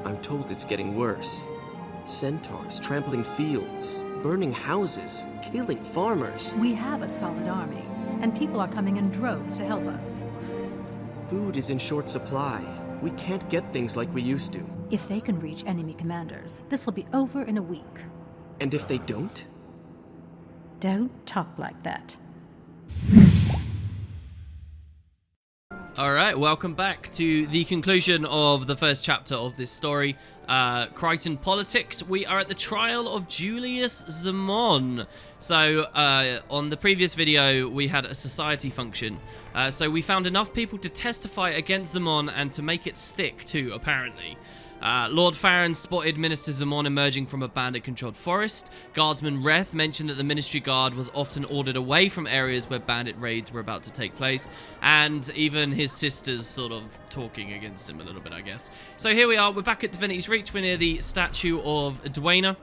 I'm told it's getting worse. Centaurs trampling fields, burning houses, killing farmers. We have a solid army, and people are coming in droves to help us. Food is in short supply. We can't get things like we used to. If they can reach enemy commanders, this will be over in a week. And if they don't? Don't talk like that. Alright, welcome back to the conclusion of the first chapter of this story. Crichton Politics. We are at the trial of Julius Zamon. So, on the previous video, we had a society function. So we found enough people to testify against Zamon and to make it stick too, apparently. Lord Farron spotted Minister Zamon emerging from a bandit-controlled forest. Guardsman Reth mentioned that the Ministry Guard was often ordered away from areas where bandit raids were about to take place. And even his sisters sort of talking against him a little bit, I guess. So here we are, we're back at Divinity's Reach. We're near the statue of Duena.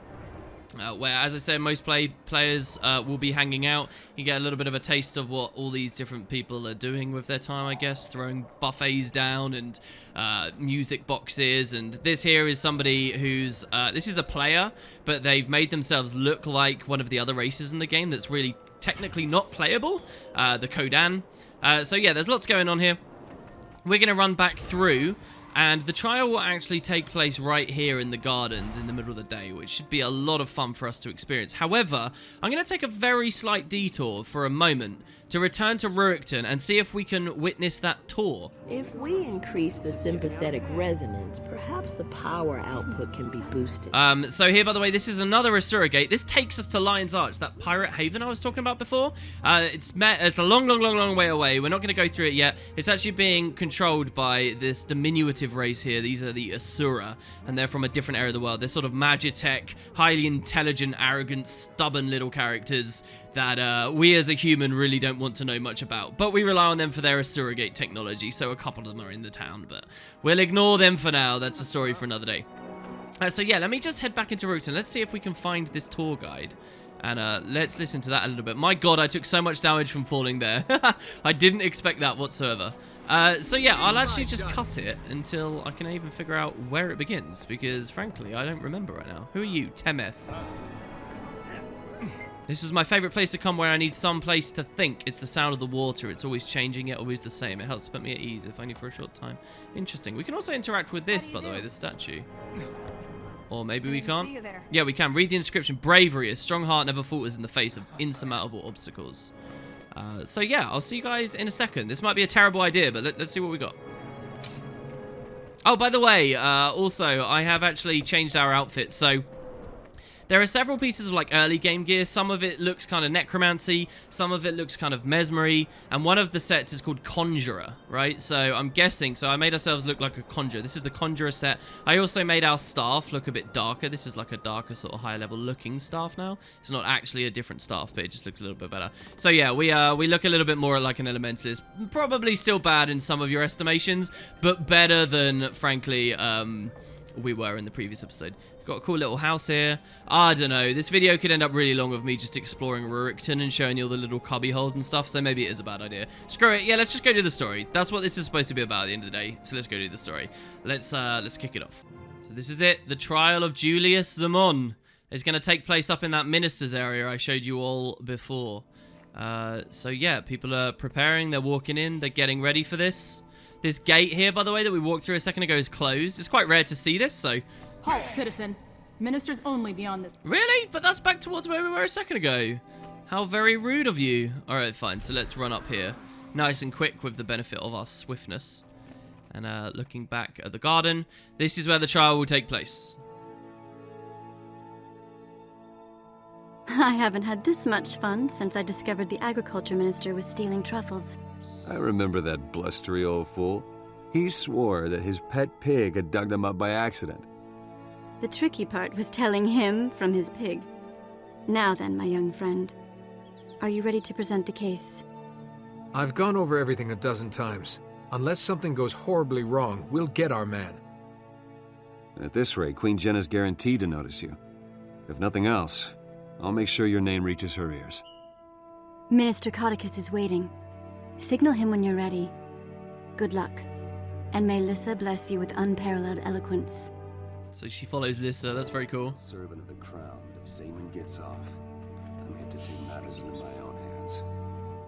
Where, as I said, most players will be hanging out. You get a little bit of a taste of what all these different people are doing with their time, I guess. Throwing buffets down and music boxes. And this here is somebody who's... this is a player, but they've made themselves look like one of the other races in the game that's really technically not playable. The Kodan. So yeah, there's lots going on here. We're going to run back through... And the trial will actually take place right here in the gardens in the middle of the day, which should be a lot of fun for us to experience. However, I'm going to take a very slight detour for a moment to return to Rurickton and see if we can witness that tour. If we increase the sympathetic resonance, perhaps the power output can be boosted. So here, by the way, this is another Asura Gate. This takes us to Lion's Arch, that pirate haven I was talking about before. It's a long way away. We're not going to go through it yet. It's actually being controlled by this diminutive race here. These are the Asura, and they're from a different area of the world. They're sort of magitech, highly intelligent, arrogant, stubborn little characters that we as a human really don't want to know much about. But we rely on them for their Asura Gate technology, so a couple of them are in the town, but we'll ignore them for now. That's a story for another day. So yeah, let me just head back into Rurickton. Let's see if we can find this tour guide. And let's listen to that a little bit. My god, I took so much damage from falling there. I didn't expect that whatsoever. So yeah, I'll actually just cut it until I can even figure out where it begins, because frankly, I don't remember right now. Who are you? Temeth. This is my favorite place to come where I need some place to think. It's the sound of the water. It's always changing, yet always the same. It helps put me at ease, if only for a short time. Interesting. We can also interact with this, by the way, the statue. Or maybe we can't. Yeah, we can. Read the inscription. Bravery. A strong heart never falters in the face of insurmountable obstacles. So yeah, I'll see you guys in a second. This might be a terrible idea, but let's see what we got. Oh, by the way, also, I have actually changed our outfit. So there are several pieces of like early game gear. Some of it looks kind of necromancy, some of it looks kind of mesmery, and one of the sets is called Conjurer, right? So I'm guessing, so I made ourselves look like a conjurer. This is the Conjurer set. I also made our staff look a bit darker. This is like a darker sort of higher level looking staff now. It's not actually a different staff, but it just looks a little bit better. So yeah, we look a little bit more like an elementalist. Probably still bad in some of your estimations, but better than, frankly, we were in the previous episode. Got a cool little house here. I don't know. This video could end up really long of me just exploring Rurickton and showing you all the little cubby holes and stuff, so maybe it is a bad idea. Screw it. Yeah, let's just go do the story. That's what this is supposed to be about at the end of the day, so let's go do the story. Let's kick it off. So this is it. The trial of Julius Zamon is going to take place up in that minister's area I showed you all before. So yeah, people are preparing. They're walking in. They're getting ready for this. This gate here, by the way, that we walked through a second ago is closed. It's quite rare to see this, so... Halt, citizen. Ministers only beyond this. Really? But that's back towards where we were a second ago. How very rude of you. Alright, fine. So let's run up here. Nice and quick with the benefit of our swiftness. And looking back at the garden, this is where the trial will take place. I haven't had this much fun since I discovered the agriculture minister was stealing truffles. I remember that blustery old fool. He swore that his pet pig had dug them up by accident. The tricky part was telling him from his pig. Now then, my young friend, are you ready to present the case? I've gone over everything a dozen times. Unless something goes horribly wrong, we'll get our man. At this rate, Queen Jenna's guaranteed to notice you. If nothing else, I'll make sure your name reaches her ears. Minister Codicus is waiting. Signal him when you're ready. Good luck. And may Lissa bless you with unparalleled eloquence. So she follows Lissa. That's very cool. Servant of the crown, but if Zaman gets off, I'm here to take matters into my own hands.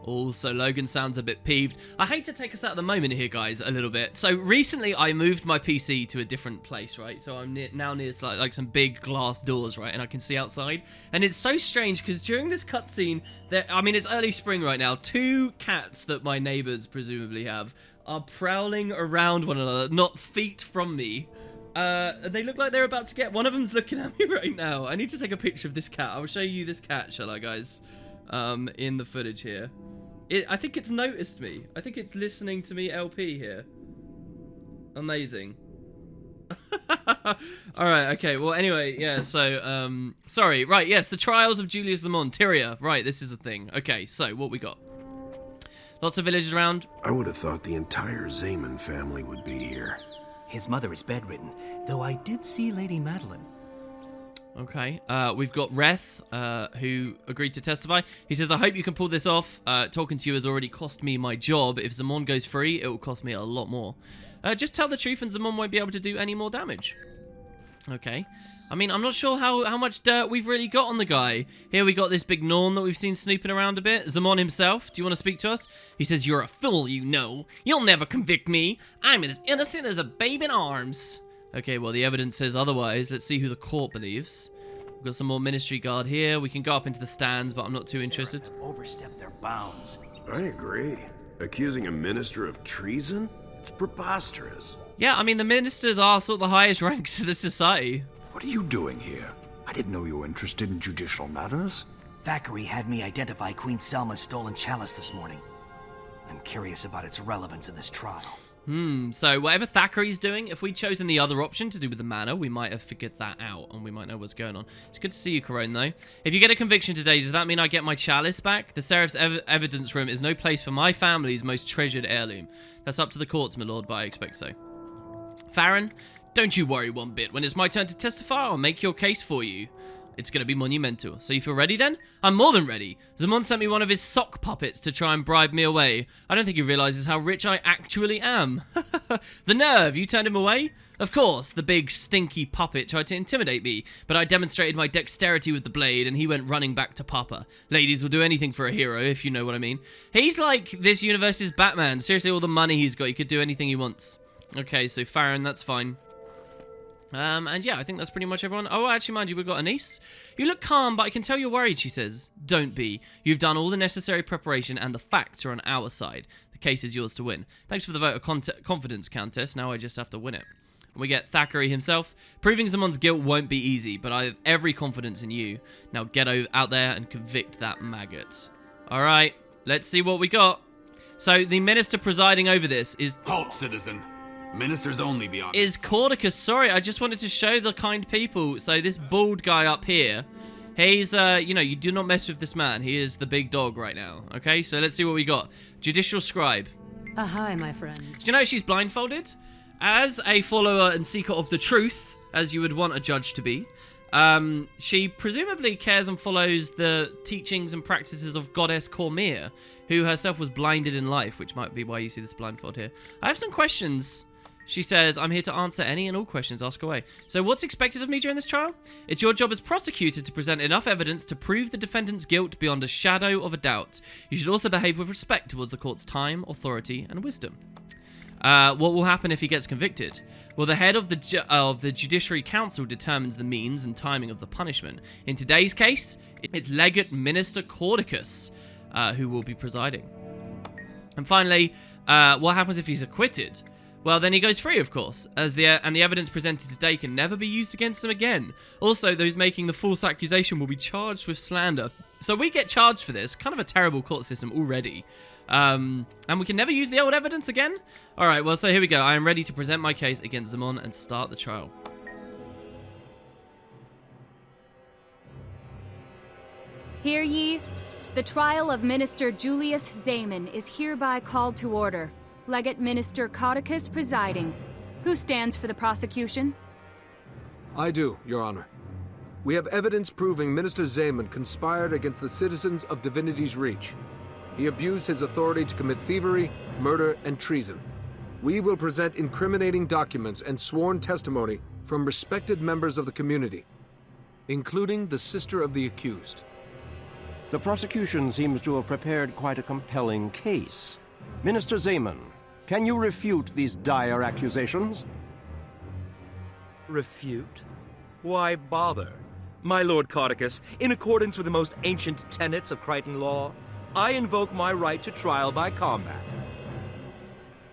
Also, Logan sounds a bit peeved. I hate to take us out of the moment here, guys, a little bit. So recently, I moved my PC to a different place, right? So I'm now near like some big glass doors, right? And I can see outside. And it's so strange because during this cutscene, I mean, it's early spring right now. 2 cats that my neighbors presumably have are prowling around one another, not feet from me. They look like they're about to get... One of them's looking at me right now. I need to take a picture of this cat. I'll show you this cat, shall I, guys? In the footage here. I think it's noticed me. I think it's listening to me LP here. Amazing. Alright, okay. Well, anyway, yeah, so, sorry. Right, yes, the trials of Julius Zamon. Tyria. Right, this is a thing. Okay, so, what we got? Lots of villagers around. I would have thought the entire Zaman family would be here. His mother is bedridden, though I did see Lady Madeline. Okay, we've got Reth, who agreed to testify. He says, I hope you can pull this off. Talking to you has already cost me my job. If Zamon goes free, it will cost me a lot more. Just tell the truth and Zamon won't be able to do any more damage. Okay. I mean, I'm not sure how much dirt we've really got on the guy. Here we got this big Norn that we've seen snooping around a bit. Zamon himself, do you want to speak to us? He says, you're a fool, you know. You'll never convict me. I'm as innocent as a babe in arms. Okay, well, the evidence says otherwise. Let's see who the court believes. We've got some more ministry guard here. We can go up into the stands, but I'm not too interested. Overstepped their bounds. I agree. Accusing a minister of treason? It's preposterous. Yeah, I mean, the ministers are sort of the highest ranks of the society. What are you doing here? I didn't know you were interested in judicial matters. Thackeray had me identify Queen Selma's stolen chalice this morning. I'm curious about its relevance in this trial. So whatever Thackeray's doing, if we'd chosen the other option to do with the manor, we might have figured that out, and we might know what's going on. It's good to see you, Corone, though. If you get a conviction today, does that mean I get my chalice back? The Seraph's evidence room is no place for my family's most treasured heirloom. That's up to the courts, my lord, but I expect so. Farron, don't you worry one bit. When it's my turn to testify, I'll make your case for you. It's going to be monumental. So you feel ready then? I'm more than ready. Zamon sent me one of his sock puppets to try and bribe me away. I don't think he realizes how rich I actually am. The nerve, you turned him away? Of course, the big stinky puppet tried to intimidate me, but I demonstrated my dexterity with the blade and he went running back to Papa. Ladies will do anything for a hero, if you know what I mean. He's like this universe's Batman. Seriously, all the money he's got, he could do anything he wants. Okay, so Farron, that's fine. And yeah, I think that's pretty much everyone. Oh, actually, mind you, we've got Anise. You look calm, but I can tell you're worried, she says. Don't be. You've done all the necessary preparation and the facts are on our side. The case is yours to win. Thanks for the vote of confidence, Countess. Now I just have to win it. And we get Thackeray himself. Proving Zamon's guilt won't be easy, but I have every confidence in you. Now get out there and convict that maggot. All right, let's see what we got. So the minister presiding over this is... Halt, citizen. Ministers only beyond. Is Cordicus. Sorry, I just wanted to show the kind people. So this bald guy up here, he's, you know, you do not mess with this man. He is the big dog right now. Okay, so let's see what we got. Judicial scribe. Hi, my friend. Do you know she's blindfolded? As a follower and seeker of the truth, as you would want a judge to be, she presumably cares and follows the teachings and practices of goddess Cormir, who herself was blinded in life, which might be why you see this blindfold here. I have some questions. She says, I'm here to answer any and all questions, ask away. So what's expected of me during this trial? It's your job as prosecutor to present enough evidence to prove the defendant's guilt beyond a shadow of a doubt. You should also behave with respect towards the court's time, authority, and wisdom. What will happen if he gets convicted? Well, the head of the Judiciary Council determines the means and timing of the punishment. In today's case, it's Legate Minister Cordicus who will be presiding. And finally, what happens if he's acquitted? Well, then he goes free, of course, and the evidence presented today can never be used against him again. Also, those making the false accusation will be charged with slander. So we get charged for this. Kind of a terrible court system already. And we can never use the old evidence again? Alright, well, so here we go. I am ready to present my case against Zamon and start the trial. Hear ye? The trial of Minister Julius Zaman is hereby called to order. Legate Minister Cordicus presiding. Who stands for the prosecution? I do, Your Honor. We have evidence proving Minister Zaman conspired against the citizens of Divinity's Reach. He abused his authority to commit thievery, murder, and treason. We will present incriminating documents and sworn testimony from respected members of the community, including the sister of the accused. The prosecution seems to have prepared quite a compelling case. Minister Zaman, can you refute these dire accusations? Refute? Why bother? My Lord Codicus, in accordance with the most ancient tenets of Crichton law, I invoke my right to trial by combat.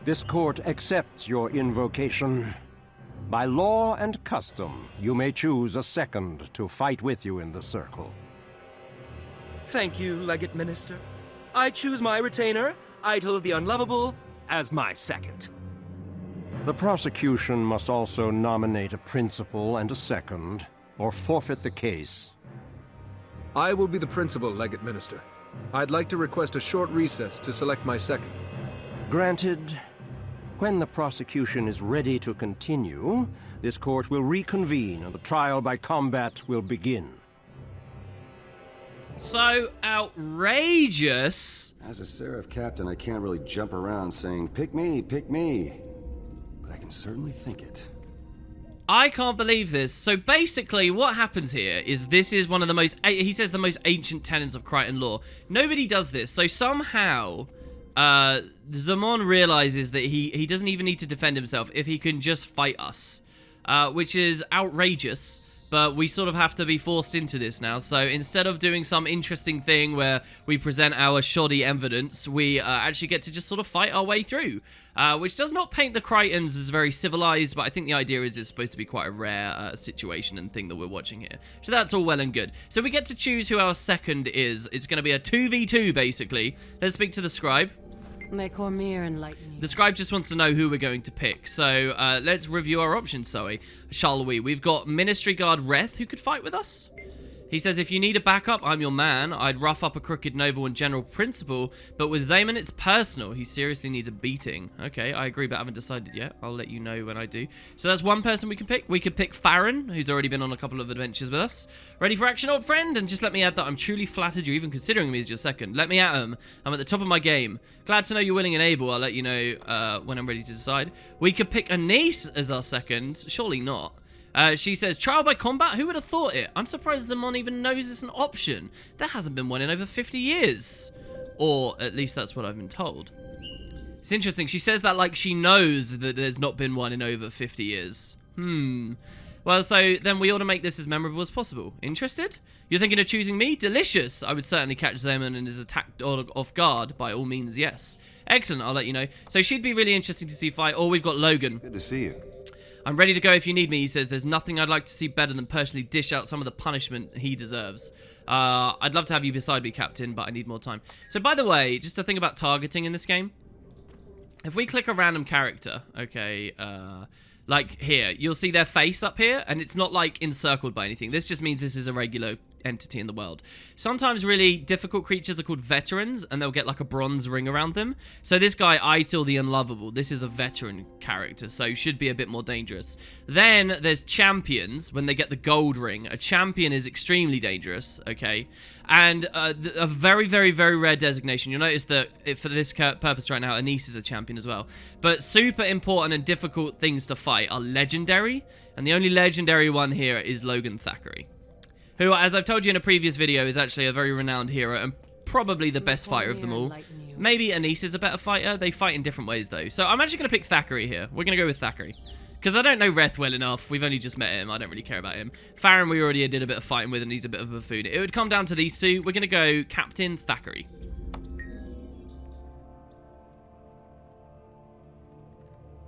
This court accepts your invocation. By law and custom, you may choose a second to fight with you in the circle. Thank you, Legate Minister. I choose my retainer, Idol the Unlovable, as my second. The prosecution must also nominate a principal and a second, or forfeit the case. I will be the principal, Legate Minister. I'd like to request a short recess to select my second. Granted. When the prosecution is ready to continue, this court will reconvene and the trial by combat will begin. So outrageous! As a Seraph captain, I can't really jump around saying, pick me, but I can certainly think it. I can't believe this. So basically what happens here is this is one of the most, he says the most ancient tenets of Crichton law. Nobody does this. So somehow, Zamon realizes that he doesn't even need to defend himself if he can just fight us. Which is outrageous. But we sort of have to be forced into this now. So instead of doing some interesting thing where we present our shoddy evidence, we actually get to just sort of fight our way through. Which does not paint the Crichtons as very civilized, but I think the idea is it's supposed to be quite a rare situation and thing that we're watching here. So that's all well and good. So we get to choose who our second is. It's going to be a 2v2, basically. Let's speak to the scribe. May Cormir enlighten you. The scribe just wants to know who we're going to pick. So let's review our options, Zoe. Shall we? We've got Ministry Guard Reth, who could fight with us. He says, if you need a backup, I'm your man. I'd rough up a crooked noble and general principal, but with Zaman, it's personal. He seriously needs a beating. Okay, I agree, but I haven't decided yet. I'll let you know when I do. So that's one person we can pick. We could pick Farron, who's already been on a couple of adventures with us. Ready for action, old friend? And just let me add that I'm truly flattered you're even considering me as your second. Let me at him. I'm at the top of my game. Glad to know you're willing and able. I'll let you know when I'm ready to decide. We could pick Anise as our second. Surely not. She says, trial by combat? Who would have thought it? I'm surprised Zamon even knows it's an option. There hasn't been one in over 50 years. Or at least that's what I've been told. It's interesting. She says that like she knows that there's not been one in over 50 years. Well, so then we ought to make this as memorable as possible. Interested? You're thinking of choosing me? Delicious. I would certainly catch Zaman and his attack off guard. By all means, yes. Excellent. I'll let you know. So she'd be really interesting to see fight. Or we've got Logan. Good to see you. I'm ready to go if you need me, he says. There's nothing I'd like to see better than personally dish out some of the punishment he deserves. I'd love to have you beside me, Captain, but I need more time. So, by the way, just a thing about targeting in this game. If we click a random character, okay, like here, you'll see their face up here, and it's not, like, encircled by anything. This just means this is a regular entity in the world. Sometimes really difficult creatures are called veterans, and they'll get like a bronze ring around them. So this guy, Idol the Unlovable, this is a veteran character, so should be a bit more dangerous. Then there's champions. When they get the gold ring, a champion is extremely dangerous, okay? And a very, very, very rare designation. You'll notice that for this purpose right now, Anise is a champion as well. But super important and difficult things to fight are legendary, and the only legendary one here is Logan Thackeray, who, as I've told you in a previous video, is actually a very renowned hero and probably the best fighter of them all. Maybe Anise is a better fighter. They fight in different ways, though. So I'm actually going to pick Thackeray here. We're going to go with Thackeray. Because I don't know Reth well enough. We've only just met him. I don't really care about him. Farron we already did a bit of fighting with, and he's a bit of a buffoon. It would come down to these two. We're going to go Captain Thackeray.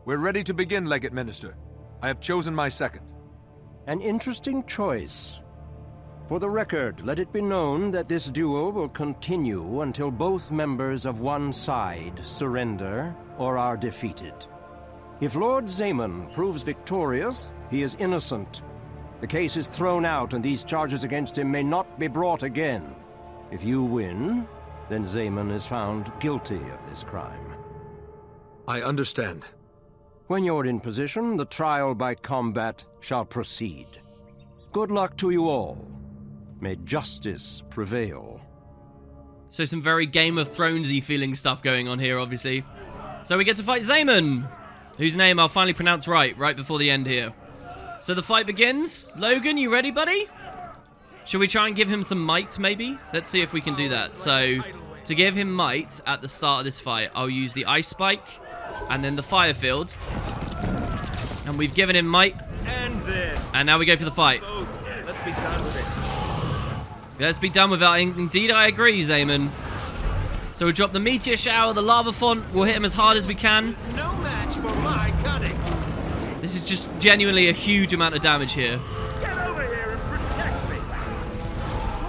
We're ready to begin, Legate Minister. I have chosen my second. An interesting choice. For the record, let it be known that this duel will continue until both members of one side surrender or are defeated. If Lord Zaman proves victorious, he is innocent. The case is thrown out and these charges against him may not be brought again. If you win, then Zaman is found guilty of this crime. I understand. When you're in position, the trial by combat shall proceed. Good luck to you all. May justice prevail. So some very Game of Thronesy feeling stuff going on here, obviously. So we get to fight Zaman, whose name I'll finally pronounce right before the end here. So the fight begins. Logan, you ready, buddy? Should we try and give him some might, maybe? Let's see if we can do that. So, to give him might at the start of this fight, I'll use the Ice Spike and then the Fire Field. And we've given him might. And now we go for the fight. Let's be done with it. Let's be done with it. Indeed, I agree, Zaman. So we'll drop the Meteor Shower, the Lava Font. We'll hit him as hard as we can. No match for my cunning. This is just genuinely a huge amount of damage here. Get over here and protect me.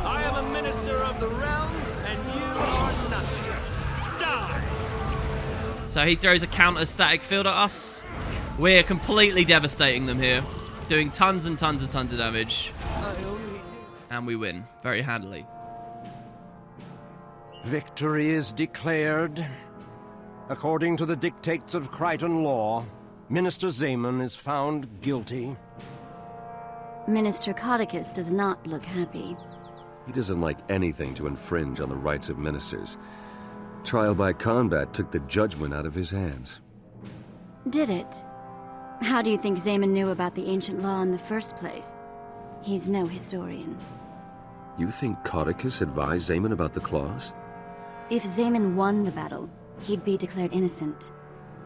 I am a minister of the realm, and you are nothing. Die. So he throws a counter static field at us. We're completely devastating them here. Doing tons and tons and tons of damage. And we win very handily. Victory is declared. According to the dictates of Crichton law, Minister Zaman is found guilty. Minister Codicus does not look happy. He doesn't like anything to infringe on the rights of ministers. Trial by combat took the judgment out of his hands. Did it? How do you think Zaman knew about the ancient law in the first place? He's no historian. You think Codicus advised Zaman about the clause? If Zaman won the battle, he'd be declared innocent.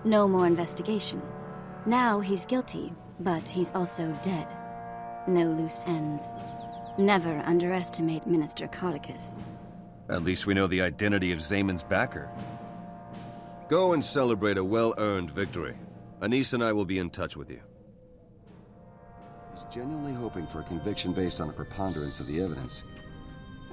No more investigation. Now he's guilty, but he's also dead. No loose ends. Never underestimate Minister Codicus. At least we know the identity of Zaman's backer. Go and celebrate a well-earned victory. Anise and I will be in touch with you. I was genuinely hoping for a conviction based on a preponderance of the evidence.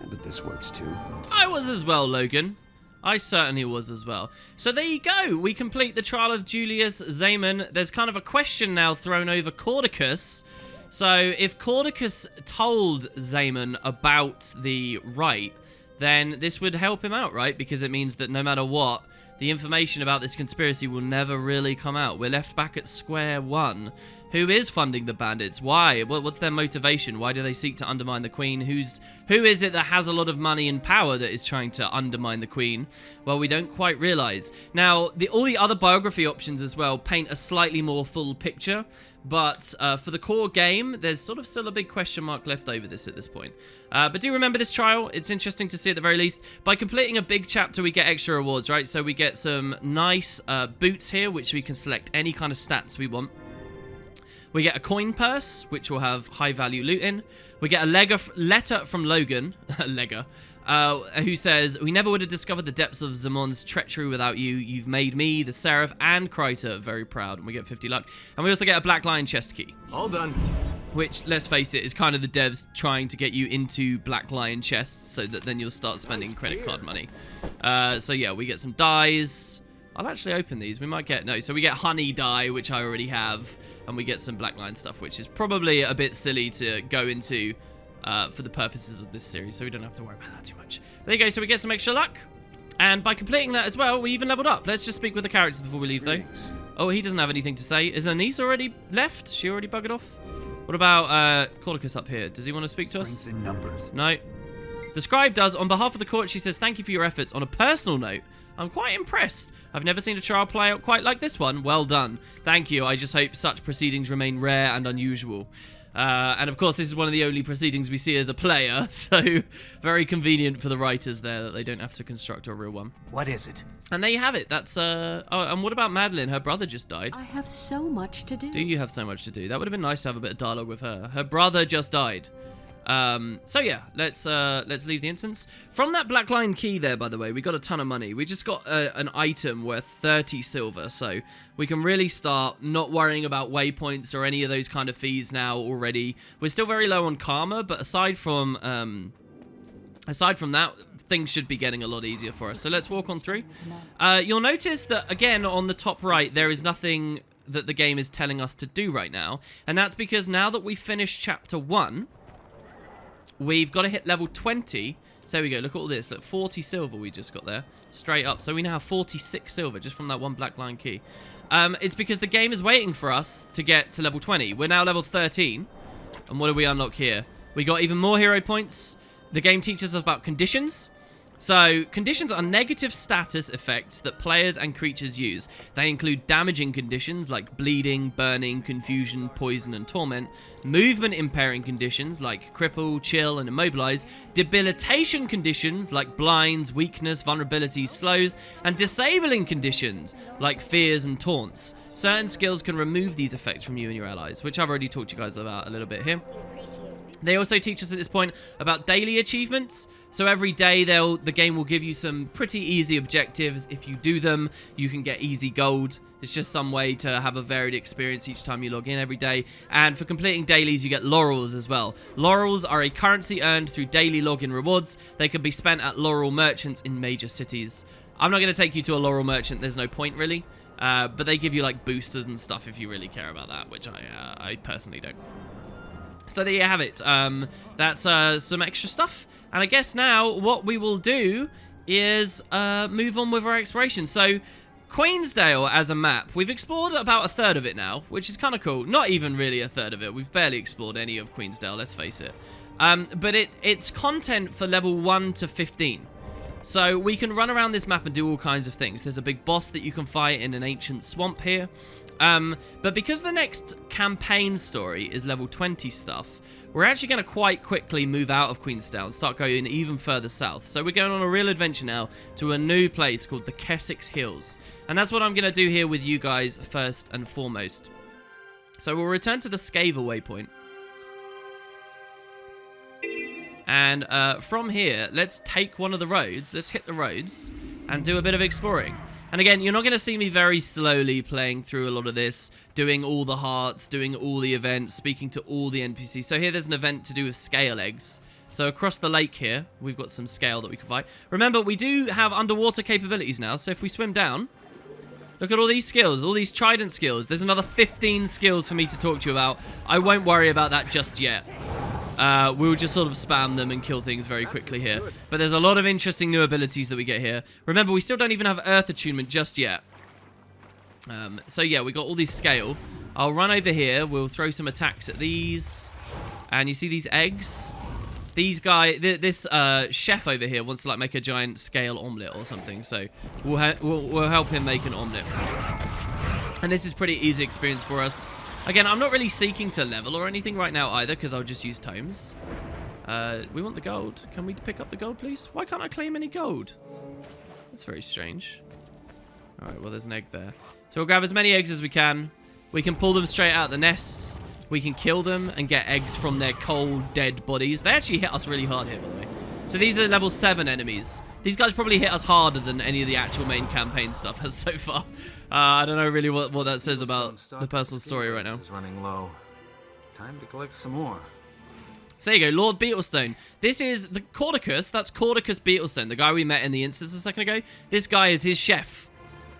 But this works too. I was as well, Logan. I certainly was as well. So there you go. We complete the trial of Julius Zaman. There's kind of a question now thrown over Cordicus. So if Cordicus told Zaman about the right, then this would help him out, right? Because it means that no matter what, the information about this conspiracy will never really come out. We're left back at square one. Who is funding the bandits? Why? What's their motivation? Why do they seek to undermine the Queen? Who is it that has a lot of money and power that is trying to undermine the Queen? Well, we don't quite realize. Now, all the other biography options as well paint a slightly more full picture. But for the core game, there's sort of still a big question mark left over this at this point. But do remember this trial. It's interesting to see at the very least. By completing a big chapter, we get extra rewards, right? So we get some nice boots here, which we can select any kind of stats we want. We get a coin purse, which will have high-value loot in. We get a letter from Logan, who says, "We never would have discovered the depths of Zamon's treachery without you. You've made me, the Seraph, and Kryta very proud." And we get 50 luck. And we also get a Black Lion chest key. All done. Which, let's face it, is kind of the devs trying to get you into Black Lion chests so that then you'll start spending credit card money. So yeah, we get some dyes. I'll actually open these. We might get... No, so we get honey dye, which I already have. And we get some Black Lion stuff, which is probably a bit silly to go into for the purposes of this series. So we don't have to worry about that too much. There you go. So we get some extra luck. And by completing that as well, we even leveled up. Let's just speak with the characters before we leave, though. Oh, he doesn't have anything to say. Is Anise already left? She already buggered off? What about Cordicus up here? Does he want to speak to us? Strength in numbers. No. The scribe does. On behalf of the court, she says, "Thank you for your efforts. On a personal note, I'm quite impressed. I've never seen a trial play out quite like this one. Well done. Thank you. I just hope such proceedings remain rare and unusual." And of course, this is one of the only proceedings we see as a player, so very convenient for the writers there that they don't have to construct a real one. What is it? And there you have it. That's, oh, and what about Madeline? Her brother just died. I have so much to do. Do you have so much to do? That would have been nice to have a bit of dialogue with her. Her brother just died. So yeah, let's leave the instance. From that Black Lion key there, by the way, we got a ton of money. We just got an item worth 30 silver, so we can really start not worrying about waypoints or any of those kind of fees now already. We're still very low on karma, but aside from that, things should be getting a lot easier for us. So let's walk on through. You'll notice that, again, on the top right, there is nothing that the game is telling us to do right now, and that's because now that we've finished Chapter 1, we've got to hit level 20. So there we go. Look at all this. Look, 40 silver we just got there. Straight up. So we now have 46 silver just from that one Black Lion key. It's because the game is waiting for us to get to level 20. We're now level 13. And what do we unlock here? We got even more hero points. The game teaches us about conditions. So, conditions are negative status effects that players and creatures use. They include damaging conditions like bleeding, burning, confusion, poison, and torment, movement impairing conditions like cripple, chill, and immobilize, debilitation conditions like blinds, weakness, vulnerabilities, slows, and disabling conditions like fears and taunts. Certain skills can remove these effects from you and your allies, which I've already talked to you guys about a little bit here. They also teach us at this point about daily achievements. So every day the game will give you some pretty easy objectives. If you do them, you can get easy gold. It's just some way to have a varied experience each time you log in every day. And for completing dailies, you get laurels as well. Laurels are a currency earned through daily login rewards. They can be spent at laurel merchants in major cities. I'm not going to take you to a laurel merchant. There's no point really. But they give you like boosters and stuff if you really care about that, which I personally don't. So there you have it. That's some extra stuff. And I guess now what we will do is move on with our exploration. So Queensdale as a map, we've explored about a third of it now, which is kind of cool. Not even really a third of it. We've barely explored any of Queensdale, let's face it. But it's content for level 1 to 15. So we can run around this map and do all kinds of things. There's a big boss that you can fight in an ancient swamp here. But because the next campaign story is level 20 stuff, we're actually going to quite quickly move out of Queensdale and start going even further south. So we're going on a real adventure now to a new place called the Kessex Hills. And that's what I'm going to do here with you guys first and foremost. So we'll return to the Skaver waypoint. And from here, let's take one of the roads. Let's hit the roads and do a bit of exploring. And again, you're not going to see me very slowly playing through a lot of this, doing all the hearts, doing all the events, speaking to all the NPCs. So here there's an event to do with scale eggs. So across the lake here, we've got some scale that we can fight. Remember, we do have underwater capabilities now. So if we swim down, look at all these skills, all these trident skills. There's another 15 skills for me to talk to you about. I won't worry about that just yet. We'll just sort of spam them and kill things very quickly here. But there's a lot of interesting new abilities that we get here. Remember, we still don't even have Earth attunement just yet. So yeah, we got all these scale. I'll run over here. We'll throw some attacks at these. And you see these eggs? These guys, this chef over here wants to like make a giant scale omelet or something. So we'll help him make an omelet. And this is pretty easy experience for us. Again, I'm not really seeking to level or anything right now either, because I'll just use tomes. We want the gold. Can we pick up the gold, please? Why can't I claim any gold? That's very strange. Alright, well, there's an egg there. So we'll grab as many eggs as we can. We can pull them straight out the nests. We can kill them and get eggs from their cold, dead bodies. They actually hit us really hard here, by the way. So these are level 7 enemies. These guys probably hit us harder than any of the actual main campaign stuff has so far. I don't know really what that says about the personal story right now. Is running low. Time to collect some more. So there you go, Lord Beetlestone. This is the Cordicus. That's Cordicus Beetlestone, the guy we met in the instance a second ago. This guy is his chef.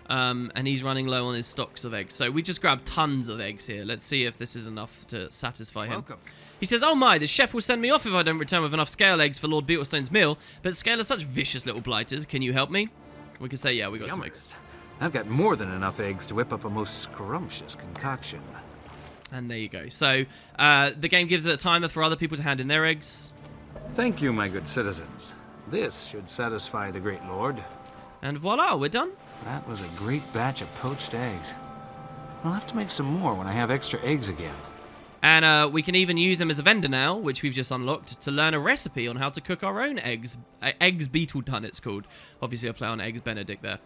And he's running low on his stocks of eggs. So we just grabbed tons of eggs here. Let's see if this is enough to satisfy him. Welcome. He says, oh my, the chef will send me off if I don't return with enough scale eggs for Lord Beetlestone's meal. But scale are such vicious little blighters. Can you help me? We can say, yeah, we got some eggs. I've got more than enough eggs to whip up a most scrumptious concoction. And there you go. So the game gives it a timer for other people to hand in their eggs. Thank you, my good citizens. This should satisfy the great lord. And voila, we're done. That was a great batch of poached eggs. I'll have to make some more when I have extra eggs again. And we can even use them as a vendor now, which we've just unlocked, to learn a recipe on how to cook our own eggs. Eggs Beetle Done, it's called. Obviously, I play on Eggs Benedict there.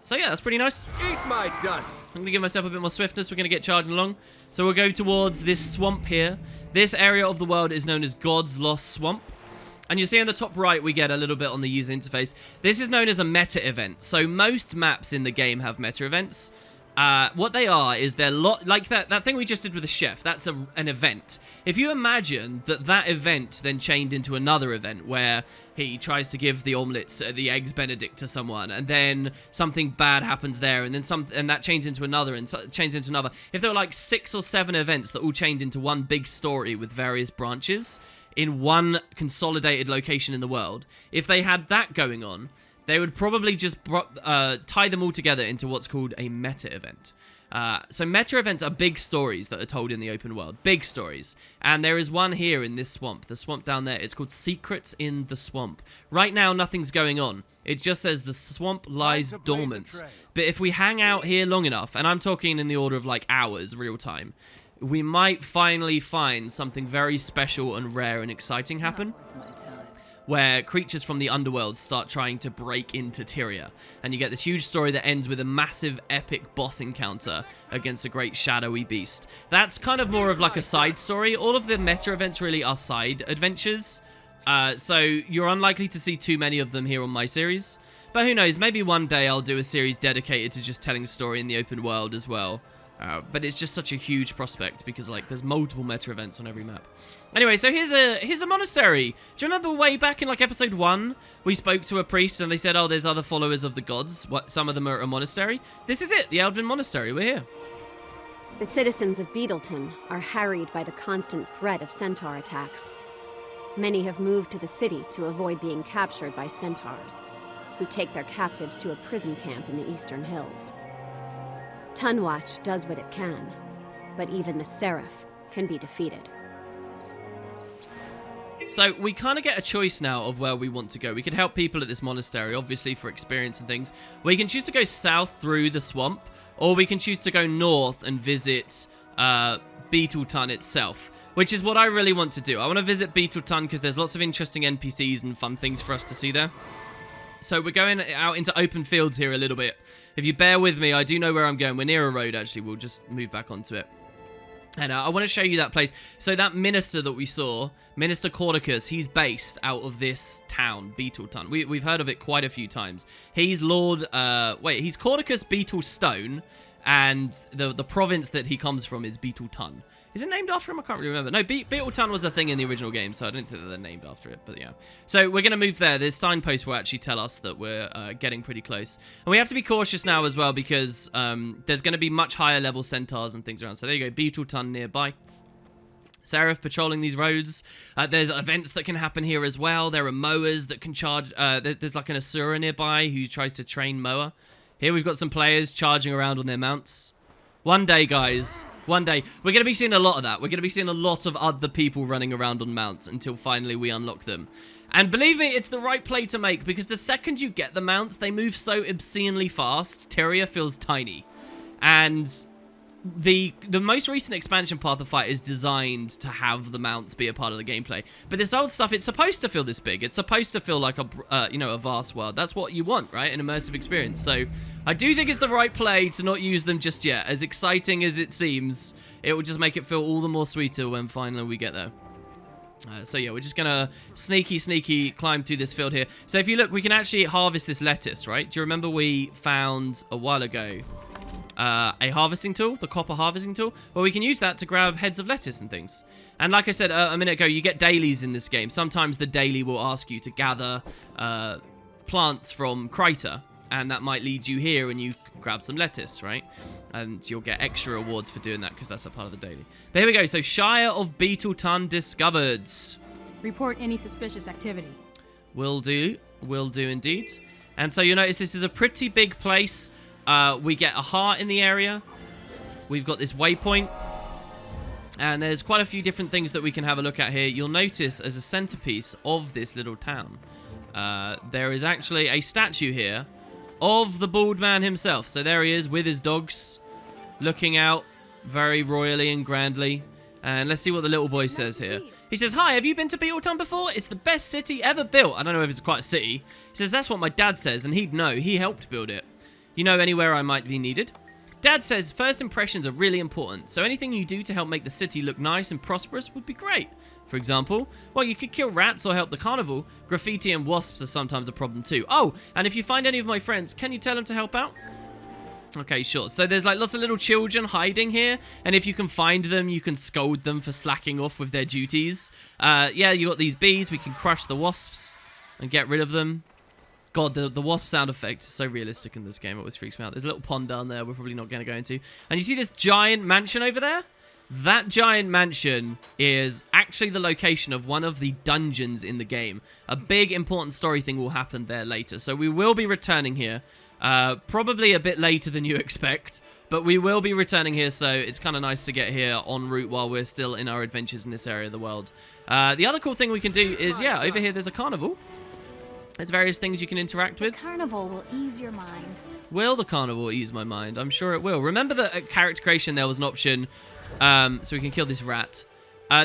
So yeah, that's pretty nice. Eat my dust! I'm going to give myself a bit more swiftness. We're going to get charging along. So we'll go towards this swamp here. This area of the world is known as God's Lost Swamp. And you see on the top right, we get a little bit on the user interface. This is known as a meta event. So most maps in the game have meta events. What they are is they're like that thing we just did with the chef. That's an event. If you imagine that event then chained into another event where he tries to give the omelets, the eggs Benedict to someone, and then something bad happens there, and then that chains into another and chains into another. If there were like 6 or 7 events that all chained into one big story with various branches in one consolidated location in the world, if they had that going on, they would probably just tie them all together into what's called a meta event. So meta events are big stories that are told in the open world. Big stories. And there is one here in this swamp. The swamp down there. It's called Secrets in the Swamp. Right now, nothing's going on. It just says the swamp lies dormant. But if we hang out here long enough, and I'm talking in the order of like hours, real time, we might finally find something very special and rare and exciting happen. Where creatures from the underworld start trying to break into Tyria. And you get this huge story that ends with a massive epic boss encounter against a great shadowy beast. That's kind of more of like a side story. All of the meta events really are side adventures. So you're unlikely to see too many of them here on my series. But who knows, maybe one day I'll do a series dedicated to just telling a story in the open world as well. But it's just such a huge prospect because like there's multiple meta events on every map. Anyway, so here's a monastery. Do you remember way back in like episode 1, we spoke to a priest and they said, oh, there's other followers of the gods. Some of them are at a monastery. This is it, the Elven Monastery. We're here. The citizens of Beetleton are harried by the constant threat of centaur attacks. Many have moved to the city to avoid being captured by centaurs, who take their captives to a prison camp in the eastern hills. Tunwatch does what it can, but even the Seraph can be defeated. So we kind of get a choice now of where we want to go. We could help people at this monastery, obviously for experience and things. We can choose to go south through the swamp, or we can choose to go north and visit Beetleton itself, which is what I really want to do. I want to visit Beetleton because there's lots of interesting NPCs and fun things for us to see there. So we're going out into open fields here a little bit. If you bear with me, I do know where I'm going. We're near a road, actually. We'll just move back onto it. And I want to show you that place. So that minister that we saw, Minister Cordicus, he's based out of this town, Beetleton. We've heard of it quite a few times. He's Lord, he's Cordicus Beetlestone, and the province that he comes from is Beetleton. Is it named after him? I can't really remember. No, Beetleton was a thing in the original game, so I don't think that they're named after it, but yeah. So we're going to move there. This signpost will actually tell us that we're getting pretty close. And we have to be cautious now as well, because there's going to be much higher level centaurs and things around. So there you go, Beetleton nearby. Seraph patrolling these roads. There's events that can happen here as well. There are mowers that can charge. There's like an Asura nearby who tries to train mower. Here we've got some players charging around on their mounts. One day, guys. One day, we're going to be seeing a lot of that. We're going to be seeing a lot of other people running around on mounts until finally we unlock them. And believe me, it's the right play to make, because the second you get the mounts, they move so obscenely fast. Tyria feels tiny. And the most recent expansion Path of Fight is designed to have the mounts be a part of the gameplay. But this old stuff, it's supposed to feel this big. It's supposed to feel like a vast world. That's what you want, right? An immersive experience. So I do think it's the right play to not use them just yet. As exciting as it seems, it will just make it feel all the more sweeter when finally we get there. So yeah, we're just gonna sneaky climb through this field here. So if you look, we can actually harvest this lettuce, right? Do you remember we found a while ago a harvesting tool, the copper harvesting tool? Well, we can use that to grab heads of lettuce and things. And like I said a minute ago, you get dailies in this game. Sometimes the daily will ask you to gather plants from Crater, and that might lead you here and you can grab some lettuce, right? And you'll get extra rewards for doing that because that's a part of the daily. But here we go. So Shire of Beetleton discovered. Report any suspicious activity. Will do indeed. And so you'll notice this is a pretty big place. We get a heart in the area. We've got this waypoint. And there's quite a few different things that we can have a look at here. You'll notice as a centerpiece of this little town, there is actually a statue here of the bald man himself. So there he is with his dogs, looking out very royally and grandly. And let's see what the little boy says here. He says, "Hi, have you been to Beetleton before? It's the best city ever built." I don't know if it's quite a city. He says, "That's what my dad says," and he'd know. He helped build it. "You know anywhere I might be needed?" Dad says first impressions are really important, so anything you do to help make the city look nice and prosperous would be great. For example, well, you could kill rats or help the carnival. Graffiti and wasps are sometimes a problem too. Oh, and if you find any of my friends, can you tell them to help out? Okay, sure. So there's like lots of little children hiding here, and if you can find them, you can scold them for slacking off with their duties. Yeah, you got these bees. We can crush the wasps and get rid of them. God, the wasp sound effect is so realistic in this game. It always freaks me out. There's a little pond down there we're probably not going to go into. And you see this giant mansion over there? That giant mansion is actually the location of one of the dungeons in the game. A big important story thing will happen there later. So we will be returning here. Probably a bit later than you expect. But we will be returning here, so it's kind of nice to get here en route while we're still in our adventures in this area of the world. The other cool thing we can do is, yeah, over here there's a carnival. There's various things you can interact with. The carnival will ease your mind. Will the carnival ease my mind? I'm sure it will. Remember that at character creation there was an option, so we can kill this rat.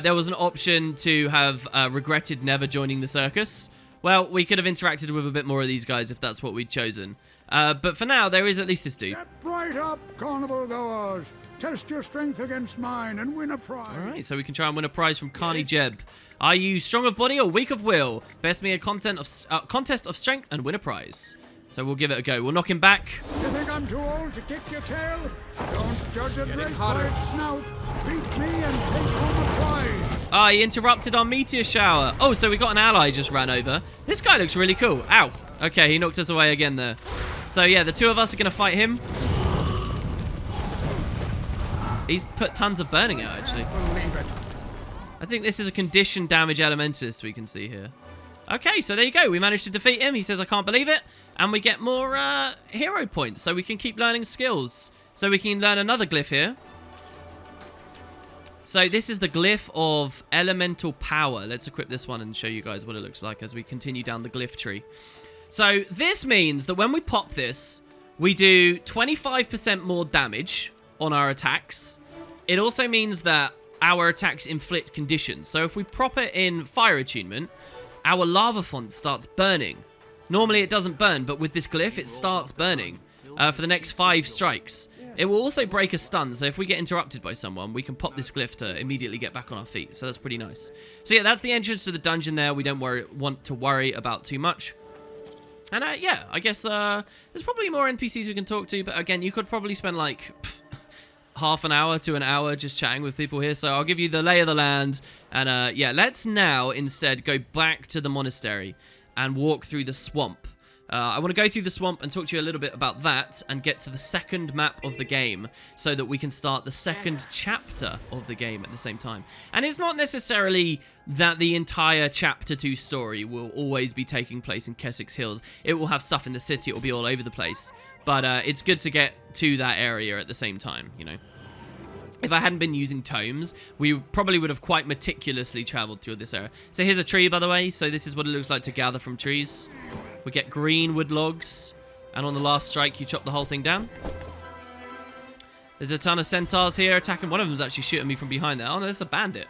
There was an option to have regretted never joining the circus. Well, we could have interacted with a bit more of these guys if that's what we'd chosen. But for now, there is at least this dude. Step right up, carnival goers. Test your strength against mine and win a prize. All right, so we can try and win a prize from Carney Jeb. Are you strong of body or weak of will? Best me a contest of strength and win a prize. So we'll give it a go. We'll knock him back. You think I'm too old to kick your tail? Don't judge a drake by its snout. Beat me and take home a prize. Ah, he interrupted our meteor shower. Oh, so we got an ally just ran over. This guy looks really cool. Ow. Okay, he knocked us away again there. So yeah, the two of us are going to fight him. He's put tons of burning out, actually. I think this is a conditioned damage elementalist we can see here. Okay, so there you go. We managed to defeat him. He says, I can't believe it. And we get more hero points, so we can keep learning skills. So we can learn another glyph here. So this is the glyph of elemental power. Let's equip this one and show you guys what it looks like as we continue down the glyph tree. So this means that when we pop this, we do 25% more damage on our attacks. It also means that our attacks inflict conditions. So if we prop it in fire attunement, our lava font starts burning. Normally it doesn't burn, but with this glyph, it starts burning for the next 5 strikes. It will also break a stun, so if we get interrupted by someone, we can pop this glyph to immediately get back on our feet. So that's pretty nice. So yeah, that's the entrance to the dungeon there. We don't want to worry about too much. And yeah, I guess there's probably more NPCs we can talk to, but again, you could probably spend like half an hour to an hour just chatting with people here. So I'll give you the lay of the land. And yeah, let's now instead go back to the monastery and walk through the swamp. I want to go through the swamp and talk to you a little bit about that and get to the second map of the game so that we can start the second chapter of the game at the same time. And it's not necessarily that the entire chapter 2 story will always be taking place in Kessex Hills. It will have stuff in the city. It will be all over the place. But it's good to get to that area at the same time, you know. If I hadn't been using tomes, we probably would have quite meticulously traveled through this area. So here's a tree, by the way. So this is what it looks like to gather from trees. We get green wood logs, and on the last strike, you chop the whole thing down. There's a ton of centaurs here attacking. One of them's actually shooting me from behind there. Oh, no, that's a bandit.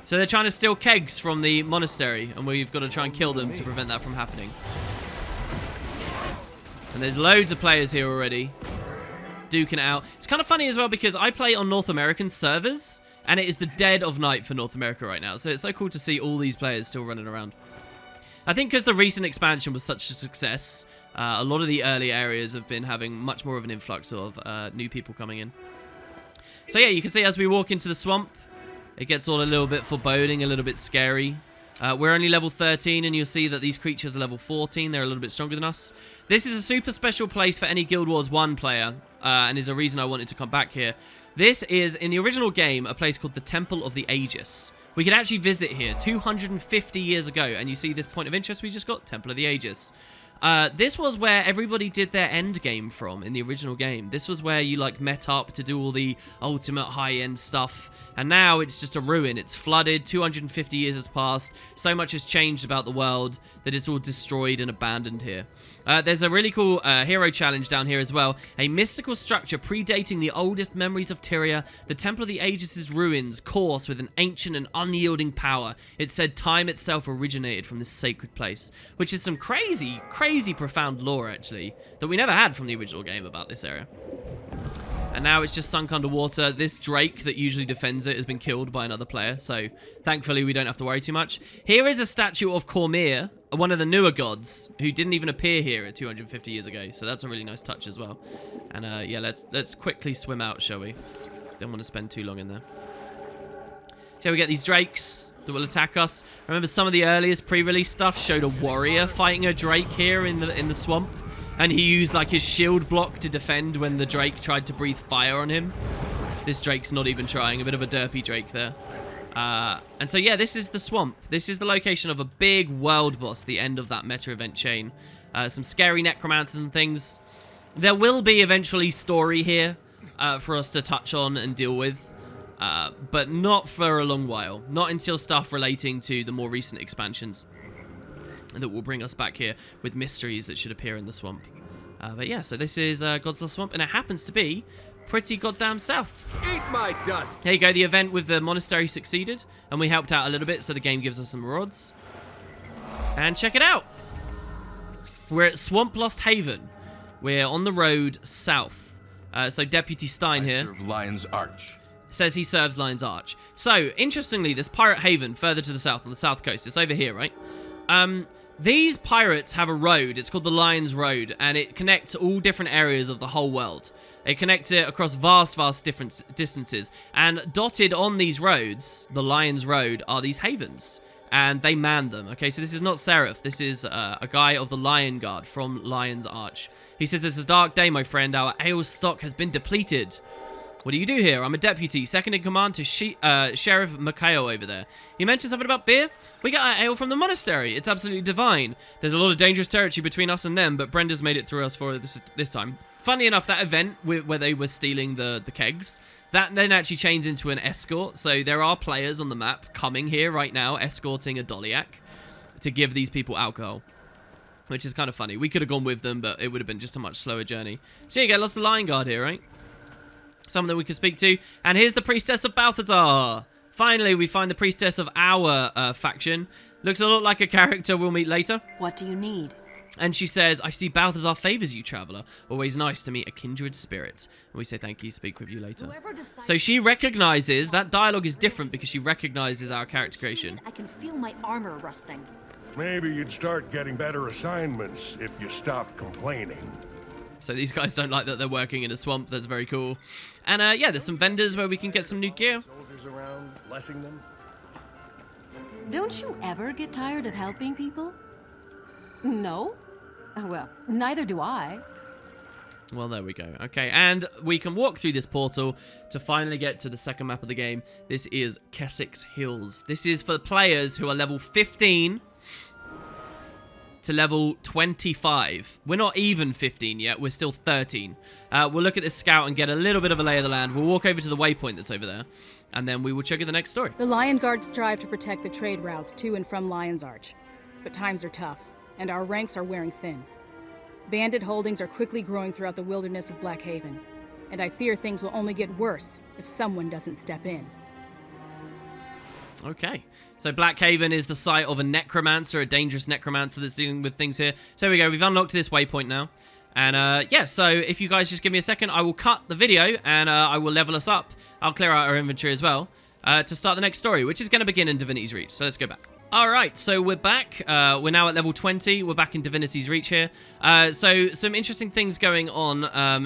So they're trying to steal kegs from the monastery, and we've got to try and kill them to prevent that from happening. And there's loads of players here already, duking it out. It's kind of funny as well because I play on North American servers, and it is the dead of night for North America right now. So it's so cool to see all these players still running around. I think because the recent expansion was such a success, a lot of the early areas have been having much more of an influx of new people coming in. So yeah, you can see as we walk into the swamp, it gets all a little bit foreboding, a little bit scary. We're only level 13, and you'll see that these creatures are level 14. They're a little bit stronger than us. This is a super special place for any Guild Wars 1 player, and is a reason I wanted to come back here. This is, in the original game, a place called the Temple of the Aegis. We could actually visit here 250 years ago, and you see this point of interest we just got, Temple of the Aegis. This was where everybody did their end game from in the original game. This was where you like met up to do all the ultimate high-end stuff, and now it's just a ruin. It's flooded, 250 years has passed, so much has changed about the world that it's all destroyed and abandoned here. There's a really cool hero challenge down here as well. A mystical structure predating the oldest memories of Tyria, the Temple of the Aegis' ruins course with an ancient and unyielding power. It said time itself originated from this sacred place, which is some crazy, crazy profound lore, actually, that we never had from the original game about this area. And now it's just sunk underwater. This drake that usually defends it has been killed by another player, so thankfully we don't have to worry too much. Here is a statue of Cormyr, one of the newer gods, who didn't even appear here at 250 years ago, so that's a really nice touch as well. And yeah, let's quickly swim out, shall we? Don't want to spend too long in there. So we get these drakes that will attack us. Remember some of the earliest pre-release stuff showed a warrior fighting a drake here in the swamp, and he used like his shield block to defend when the drake tried to breathe fire on him. This drake's not even trying, a bit of a derpy drake there. And so yeah, this is the swamp. This is the location of a big world boss, the end of that meta event chain. Some scary necromancers and things. There will be eventually story here. for us to touch on and deal with. But not for a long while. Not until stuff relating to the more recent expansions that will bring us back here with mysteries that should appear in the swamp. But yeah, so this is Godzilla Swamp, and it happens to be pretty goddamn south. Eat my dust! Here you go, the event with the monastery succeeded, and we helped out a little bit, so the game gives us some rods. And check it out! We're at Swamp Lost Haven. We're on the road south. So Deputy Stein here. Serve Lion's Arch. Says he serves Lion's Arch. So, interestingly, this Pirate Haven further to the south, on the south coast, it's over here, right? These pirates have a road, it's called the Lion's Road, and it connects all different areas of the whole world. It connects it across vast different distances, and dotted on these roads, the Lion's Road, are these havens, and they man them. Okay, so this is not Seraph, this is a guy of the Lion Guard from Lion's Arch. He says, "It's a dark day, my friend, our ale stock has been depleted. What do you do here? I'm a deputy, second in command to Sheriff Mikhail over there. You mentioned something about beer? We got our ale from the monastery. It's absolutely divine. There's a lot of dangerous territory between us and them, but Brenda's made it through us for this time." Funny enough, that event where they were stealing the kegs, that then actually changed into an escort. So there are players on the map coming here right now, escorting a Dolyak to give these people alcohol, which is kind of funny. We could have gone with them, but it would have been just a much slower journey. So you get lots of Lion Guard here, right? Someone that we can speak to. And here's the Priestess of Balthazar. Finally, we find the Priestess of our faction. Looks a lot like a character we'll meet later. What do you need? And she says, "I see Balthazar favors you, traveler. Always nice to meet a kindred spirit." And we say, "Thank you, speak with you later." So she recognizes, that dialogue is different because she recognizes our character creation. I can feel my armor rusting. Maybe you'd start getting better assignments if you stopped complaining. So these guys don't like that they're working in a swamp. That's very cool. And yeah, there's some vendors where we can get some new gear. Soldiers around, blessing them. Don't you ever get tired of helping people? No? Well, neither do I. Well, there we go. Okay, and we can walk through this portal to finally get to the second map of the game. This is Kessex Hills. This is for players who are level 15 to level 25. We're not even 15 yet. We're still 13. We'll look at this scout and get a little bit of a lay of the land. We'll walk over to the waypoint that's over there, and then we will check out the next story. The Lion Guard strive to protect the trade routes to and from Lion's Arch. But times are tough, and our ranks are wearing thin. Bandit holdings are quickly growing throughout the wilderness of Black Haven, and I fear things will only get worse if someone doesn't step in. Okay, so Black Haven is the site of a necromancer, a dangerous necromancer that's dealing with things here. So there we go, we've unlocked this waypoint now. And yeah, so if you guys just give me a second, I will cut the video and I will level us up. I'll clear out our inventory as well to start the next story, which is going to begin in Divinity's Reach. So let's go back. All right, so we're back. We're now at level 20. We're back in Divinity's Reach here. So some interesting things going on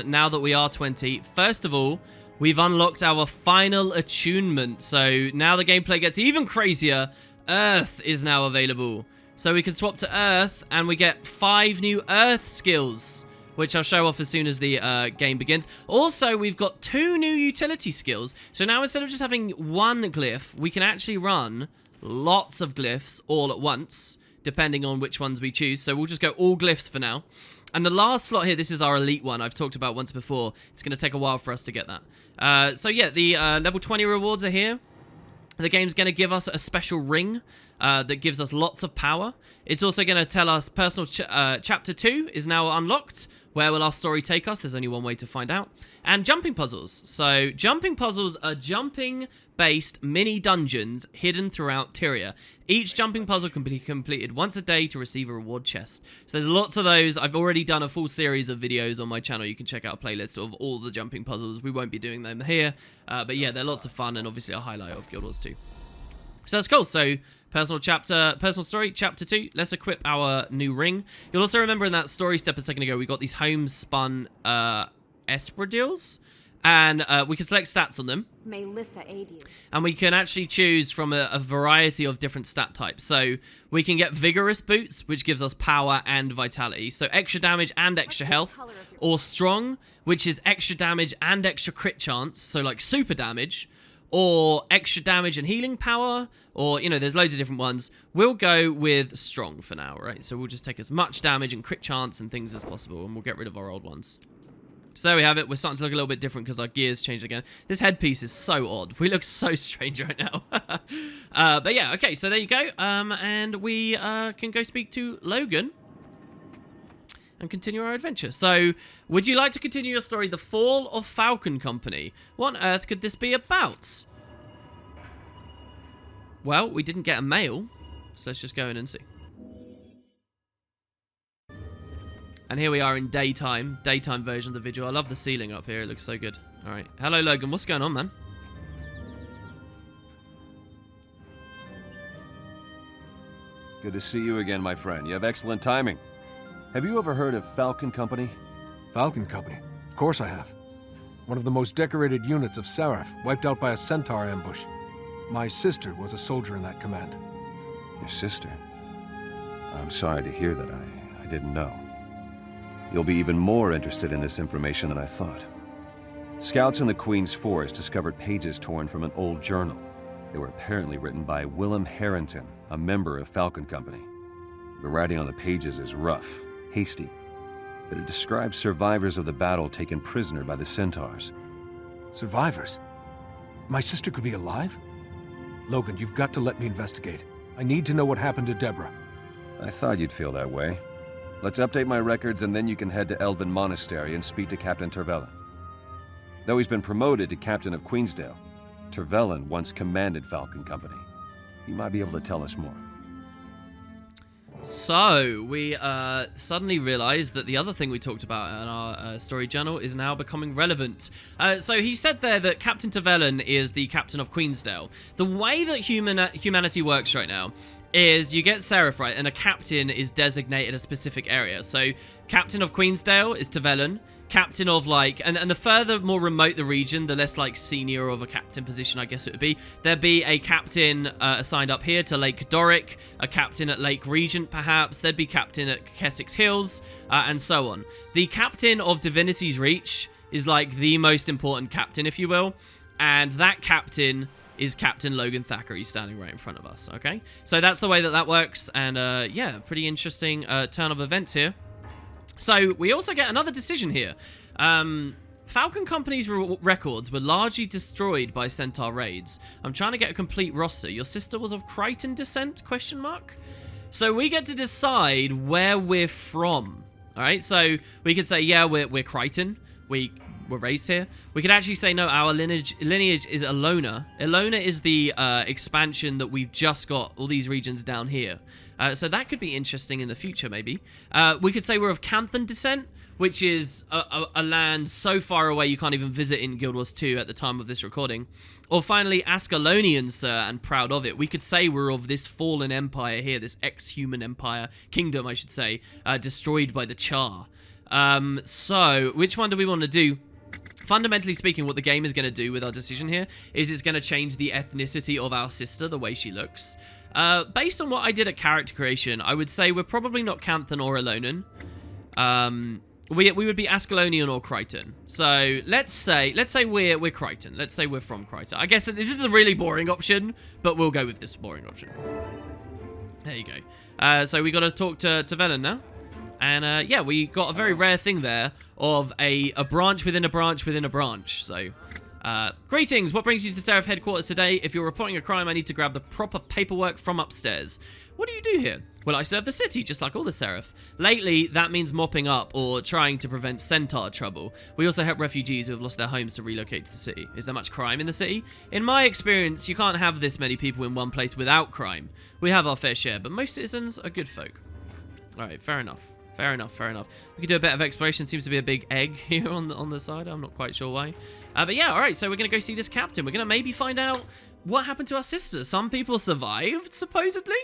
now that we are 20. First of all, we've unlocked our final attunement. So now the gameplay gets even crazier. Earth is now available. So we can swap to Earth and we get 5 new Earth skills, which I'll show off as soon as the game begins. Also, we've got 2 new utility skills. So now instead of just having 1 glyph, we can actually run lots of glyphs all at once, depending on which ones we choose. So we'll just go all glyphs for now. And the last slot here, this is our elite one I've talked about once before. It's going to take a while for us to get that. So yeah, the level 20 rewards are here. The game's going to give us a special ring that gives us lots of power. It's also going to tell us personal chapter 2 is now unlocked. Where will our story take us? There's only one way to find out. And jumping puzzles. So jumping puzzles are jumping-based mini dungeons hidden throughout Tyria. Each jumping puzzle can be completed once a day to receive a reward chest. So there's lots of those. I've already done a full series of videos on my channel. You can check out a playlist of all the jumping puzzles. We won't be doing them here. But yeah, they're lots of fun and obviously a highlight of Guild Wars 2. So that's cool. So personal story, chapter 2. Let's equip our new ring. You'll also remember in that story step a second ago, we got these homespun espadrilles. And we can select stats on them. May Lissa aid you. And we can actually choose from a variety of different stat types. So we can get vigorous boots, which gives us power and vitality. So extra damage and extra health. Or strong, which is extra damage and extra crit chance. So like super damage. Or extra damage and healing power, or, you know, there's loads of different ones. We'll go with strong for now, right? So we'll just take as much damage and crit chance and things as possible, and we'll get rid of our old ones. So there we have it. We're starting to look a little bit different because our gears changed again. This headpiece is so odd. We look so strange right now. But yeah, okay, so there you go. And we can go speak to Logan and continue our adventure. So, would you like to continue your story, The Fall of Falcon Company? What on earth could this be about? Well, we didn't get a mail, so let's just go in and see. And here we are in daytime version of the video. I love the ceiling up here. It looks so good. All right. Hello, Logan. What's going on, man? Good to see you again, my friend. You have excellent timing. Have you ever heard of Falcon Company? Falcon Company? Of course I have. One of the most decorated units of Seraph, wiped out by a centaur ambush. My sister was a soldier in that command. Your sister? I'm sorry to hear that. I didn't know. You'll be even more interested in this information than I thought. Scouts in the Queen's Forest discovered pages torn from an old journal. They were apparently written by Willem Harrington, a member of Falcon Company. The writing on the pages is rough, hasty, but it describes survivors of the battle taken prisoner by the centaurs. Survivors? My sister could be alive? Logan, you've got to let me investigate. I need to know what happened to Deborah. I thought you'd feel that way. Let's update my records and then you can head to Elven Monastery and speak to Captain Tervellen. Though he's been promoted to Captain of Queensdale, Tervellen once commanded Falcon Company. He might be able to tell us more. So, we suddenly realized that the other thing we talked about in our story journal is now becoming relevant. So he said there that Captain Tervellen is the captain of Queensdale. The way that humanity works right now is you get Seraph, right, and a captain is designated a specific area. So, Captain of Queensdale is Tervellen. Captain of, like, and the further more remote the region, the less, like, senior of a captain position, I guess it would be. There'd be a captain assigned up here to Lake Doric, a captain at Lake Regent, perhaps. There'd be captain at Kessex Hills, and so on. The captain of Divinity's Reach is, like, the most important captain, if you will. And that captain is Captain Logan Thackeray standing right in front of us, okay? So that's the way that works, and yeah, pretty interesting turn of events here. So we also get another decision here. Falcon Company's records were largely destroyed by Centaur raids. I'm trying to get a complete roster. Your sister was of Crichton descent, question mark? So we get to decide where we're from, all right? So we could say, yeah, we're Crichton. We were raised here. We could actually say, no, our lineage is Elona. Elona is the expansion that we've just got, all these regions down here. So that could be interesting in the future, maybe. We could say we're of Canthan descent, which is a land so far away you can't even visit in Guild Wars 2 at the time of this recording. Or finally, Ascalonian, sir, and proud of it. We could say we're of this fallen empire here, this ex-human empire, kingdom, I should say, destroyed by the Char. So, which one do we want to do? Fundamentally speaking, what the game is going to do with our decision here is it's going to change the ethnicity of our sister, the way she looks. Based on what I did at character creation, I would say we're probably not Canthan or Elonan. We would be Ascalonian or Crichton. So let's say we're Crichton. Let's say we're from Crichton. I guess this is the really boring option, but we'll go with this boring option. There you go. So we got to talk to Tervellen now. And yeah, we got a very rare thing there of a branch within a branch within a branch. So, greetings. What brings you to the Seraph headquarters today? If you're reporting a crime, I need to grab the proper paperwork from upstairs. What do you do here? Well, I serve the city, just like all the Seraph. Lately, that means mopping up or trying to prevent centaur trouble. We also help refugees who have lost their homes to relocate to the city. Is there much crime in the city? In my experience, you can't have this many people in one place without crime. We have our fair share, but most citizens are good folk. All right, fair enough. Fair enough, fair enough. We could do a bit of exploration. Seems to be a big egg here on the side. I'm not quite sure why. But yeah, all right. So we're going to go see this captain. We're going to maybe find out what happened to our sister. Some people survived, supposedly.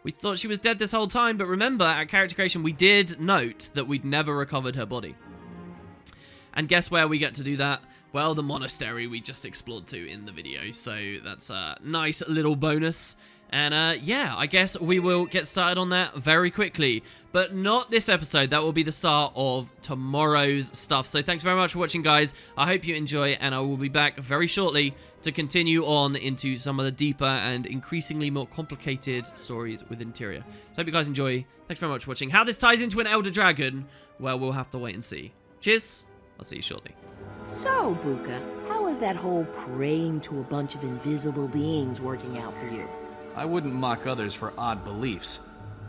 We thought she was dead this whole time. But remember, at character creation, we did note that we'd never recovered her body. And guess where we get to do that? Well, the monastery we just explored to in the video. So that's a nice little bonus. And yeah, I guess we will get started on that very quickly. But not this episode. That will be the start of tomorrow's stuff. So thanks very much for watching, guys. I hope you enjoy, and I will be back very shortly to continue on into some of the deeper and increasingly more complicated stories with Interior. So hope you guys enjoy. Thanks very much for watching. How this ties into an Elder Dragon, well, we'll have to wait and see. Cheers. I'll see you shortly. So, Buka, how is that whole praying to a bunch of invisible beings working out for you? I wouldn't mock others for odd beliefs.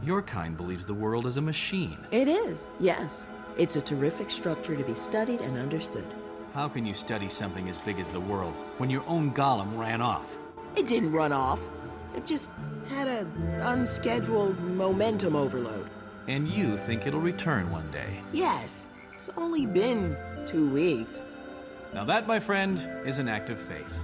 Your kind believes the world is a machine. It is, yes. It's a terrific structure to be studied and understood. How can you study something as big as the world when your own golem ran off? It didn't run off. It just had an unscheduled momentum overload. And you think it'll return one day? Yes. It's only been 2 weeks. Now that, my friend, is an act of faith.